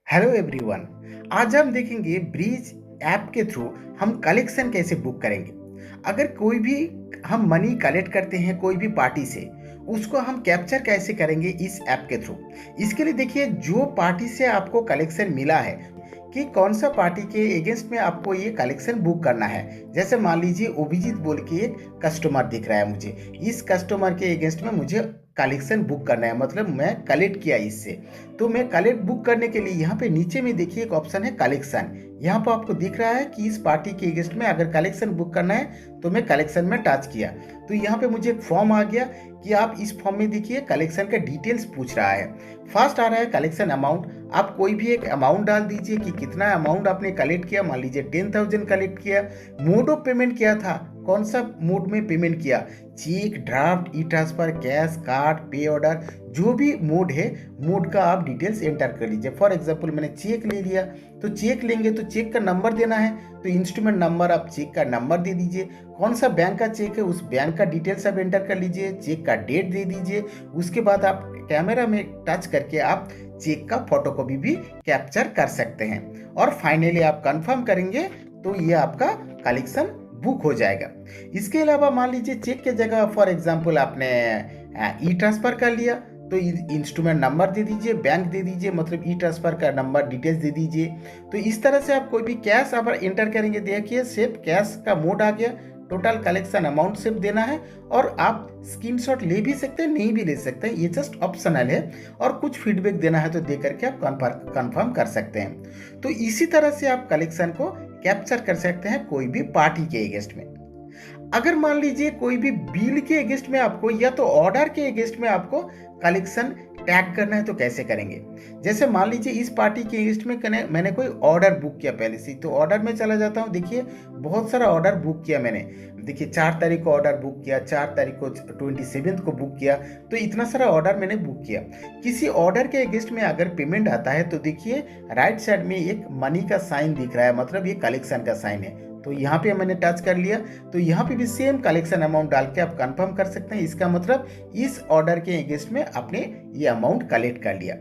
Hello everyone. आज हम देखेंगे ब्रीज ऐप के थ्रू हम कलेक्शन कैसे बुक करेंगे। अगर कोई भी हम मनी कलेक्ट करते हैं कोई भी पार्टी से, उसको हम कैप्चर कैसे करेंगे इस ऐप के थ्रू। इसके लिए देखिए, जो पार्टी से आपको कलेक्शन मिला है कि कौन सा पार्टी के अगेंस्ट में आपको ये कलेक्शन बुक करना है। जैसे मान लीजिए अभिजीत बोल के एक कस्टमर दिख रहा है मुझे, इस कस्टमर के अगेंस्ट में मुझे कलेक्शन बुक करना है, मतलब मैं कलेक्ट किया इससे। तो मैं कलेक्ट बुक करने के लिए यहाँ पे नीचे में देखिए एक ऑप्शन है कलेक्शन। यहाँ पर आपको दिख रहा है कि इस पार्टी के अगेंस्ट में अगर कलेक्शन बुक करना है तो मैं कलेक्शन में टच किया तो यहाँ पे मुझे एक फॉर्म आ गया कि आप इस फॉर्म में देखिए कलेक्शन का डिटेल्स पूछ रहा है। फर्स्ट आ रहा है कलेक्शन अमाउंट। आप कोई भी एक अमाउंट डाल दीजिए कि कितना अमाउंट आपने कलेक्ट किया। मान लीजिए 10,000 कलेक्ट किया। मोड ऑफ पेमेंट क्या था, कौन सा मोड में पेमेंट किया, चेक, ड्राफ्ट, ई ट्रांसफर, कैश, कार्ड, पे ऑर्डर, जो भी मोड है मोड का आप डिटेल्स एंटर कर लीजिए। फॉर एग्जांपल मैंने चेक ले लिया, तो चेक लेंगे तो चेक का नंबर देना है, तो इंस्ट्रूमेंट नंबर आप चेक का नंबर दे दीजिए। कौन सा बैंक का चेक है उस बैंक का डिटेल्स आप एंटर कर लीजिए, चेक का डेट दे दीजिए। उसके बाद आप कैमरा में टच करके आप चेक का फोटोकॉपी भी कैप्चर कर सकते हैं और फाइनली आप कंफर्म करेंगे तो ये आपका कलेक्शन बुक हो जाएगा। इसके अलावा मान लीजिए चेक के जगह फॉर एग्जांपल आपने ई ट्रांसफर कर लिया, तो इंस्ट्रूमेंट नंबर दे दीजिए, बैंक दे दीजिए, मतलब ई ट्रांसफर का नंबर डिटेल्स दे दीजिए। तो इस तरह से आप कोई भी कैश आप एंटर करेंगे, देखिए सिर्फ कैश का मोड आ गया। टोटल कलेक्शन अमाउंट सिर्फ देना है और आप स्क्रीनशॉट ले भी सकते हैं, नहीं भी ले सकते हैं, ये जस्ट ऑप्शनल है। और कुछ फीडबैक देना है तो दे करके आप कंफर्म कर सकते हैं। तो इसी तरह से आप कलेक्शन को कैप्चर कर सकते हैं कोई भी पार्टी के अगेंस्ट में। अगर मान लीजिए कोई भी बिल के अगेंस्ट में आपको या तो ऑर्डर के अगेंस्ट में आपको कलेक्शन टैग करना है तो कैसे करेंगे। जैसे मान लीजिए इस पार्टी के अगेंस्ट में मैंने कोई ऑर्डर बुक किया पहले से, तो ऑर्डर में चला जाता हूँ। देखिए बहुत सारा ऑर्डर बुक किया मैंने। देखिए 4 तारीख को ऑर्डर बुक किया, 4 तारीख को 27 को बुक किया, तो इतना सारा ऑर्डर मैंने बुक किया। किसी ऑर्डर के अगेंस्ट में अगर पेमेंट आता है तो देखिए राइट साइड में एक मनी का साइन दिख रहा है, मतलब ये कलेक्शन का साइन है। तो यहाँ पे मैंने टच कर लिया, तो यहाँ पे भी सेम कलेक्शन अमाउंट डाल के आप कंफर्म कर सकते हैं। इसका मतलब इस ऑर्डर के अगेंस्ट में आपने ये अमाउंट कलेक्ट कर लिया।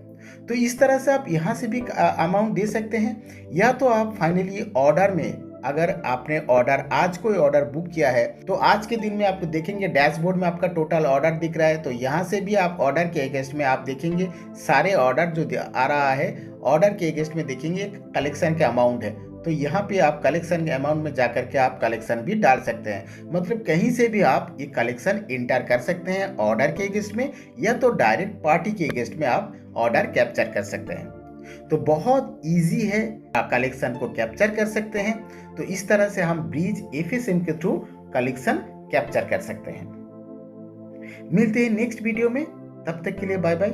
तो इस तरह से आप यहाँ से भी अमाउंट दे सकते हैं, या तो आप फाइनली ऑर्डर में अगर आपने ऑर्डर आज कोई ऑर्डर बुक किया है तो आज के दिन में आपको देखेंगे डैशबोर्ड में आपका टोटल ऑर्डर दिख रहा है। तो यहाँ से भी आप ऑर्डर के अगेंस्ट में आप देखेंगे सारे ऑर्डर जो आ रहा है, ऑर्डर के अगेंस्ट में देखेंगे कलेक्शन का अमाउंट है। तो यहाँ पे आप कलेक्शन के अमाउंट में जाकर के आप कलेक्शन भी डाल सकते हैं, मतलब कहीं से भी आप ये कलेक्शन इंटर कर सकते हैं ऑर्डर के अगेंस्ट में, या तो डायरेक्ट पार्टी के अगेंस्ट में आप ऑर्डर कैप्चर कर सकते हैं। तो बहुत इजी है, कलेक्शन को कैप्चर कर सकते हैं। तो इस तरह से हम ब्रीज एफएसएम के थ्रू कलेक्शन कैप्चर कर सकते हैं। मिलते हैं नेक्स्ट वीडियो में, तब तक के लिए बाय बाय।